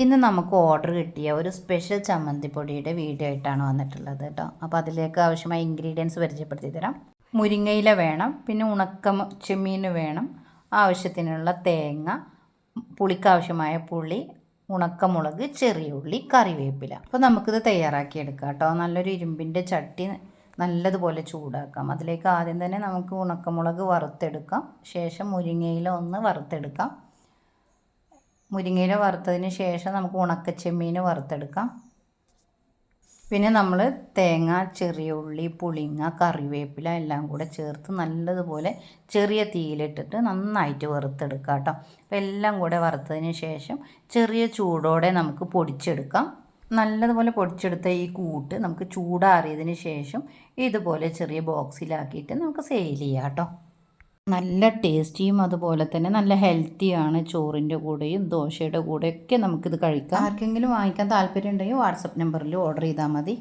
ഇന്ന് നമുക്ക് ഓർഡർ കിട്ടിയ ഒരു സ്പെഷ്യൽ ചമ്മന്തിപ്പൊടിയുടെ വീഡിയോ ആയിട്ടാണ് വന്നിട്ടുള്ളത് കേട്ടോ. അപ്പോൾ അതിലേക്ക് ആവശ്യമായ ഇൻഗ്രീഡിയൻസ് പരിചയപ്പെടുത്തി തരാം. മുരിങ്ങയില വേണം, പിന്നെ ചെമ്മീൻ വേണം, ആവശ്യത്തിനുള്ള തേങ്ങ, പുളിക്കാവശ്യമായ പുളി, ഉണക്കമുളക്, ചെറിയ ഉള്ളി, കറിവേപ്പില. അപ്പോൾ നമുക്കിത് തയ്യാറാക്കിയെടുക്കാം കേട്ടോ. നല്ലൊരു ഇരുമ്പിൻ്റെ ചട്ടി നല്ലതുപോലെ ചൂടാക്കാം. അതിലേക്ക് ആദ്യം തന്നെ നമുക്ക് ഉണക്കമുളക് വറുത്തെടുക്കാം. ശേഷം മുരിങ്ങയില ഒന്ന് വറുത്തെടുക്കാം. മുരിങ്ങയില വറുത്തതിന് ശേഷം നമുക്ക് ഉണക്കച്ചെമ്മീൻ വറുത്തെടുക്കാം. പിന്നെ നമ്മൾ തേങ്ങ, ചെറിയ ഉള്ളി, പുളിങ്ങ, കറിവേപ്പില എല്ലാം കൂടെ ചേർത്ത് നല്ലതുപോലെ ചെറിയ തീയിലിട്ടിട്ട് നന്നായിട്ട് വറുത്തെടുക്കാം കേട്ടോ. അപ്പോൾ എല്ലാം കൂടെ വറുത്തതിന് ശേഷം ചെറിയ ചൂടോടെ നമുക്ക് പൊടിച്ചെടുക്കാം. നല്ലതുപോലെ പൊടിച്ചെടുത്ത ഈ കൂട്ട് നമുക്ക് ചൂടാറിയതിന് ശേഷം ഇതുപോലെ ചെറിയ ബോക്സിലാക്കിയിട്ട് നമുക്ക് സെയിൽ ചെയ്യാം കേട്ടോ. നല്ല ടേസ്റ്റിയും അതുപോലെ തന്നെ നല്ല ഹെൽത്തിയാണ്. ചോറിൻ്റെ കൂടെയും ദോശയുടെ കൂടെയൊക്കെ നമുക്കിത് കഴിക്കാം. ആർക്കെങ്കിലും വാങ്ങിക്കാൻ താല്പര്യം ഉണ്ടെങ്കിൽ വാട്സപ്പ് നമ്പറിൽ ഓർഡർ ചെയ്താൽ മതി.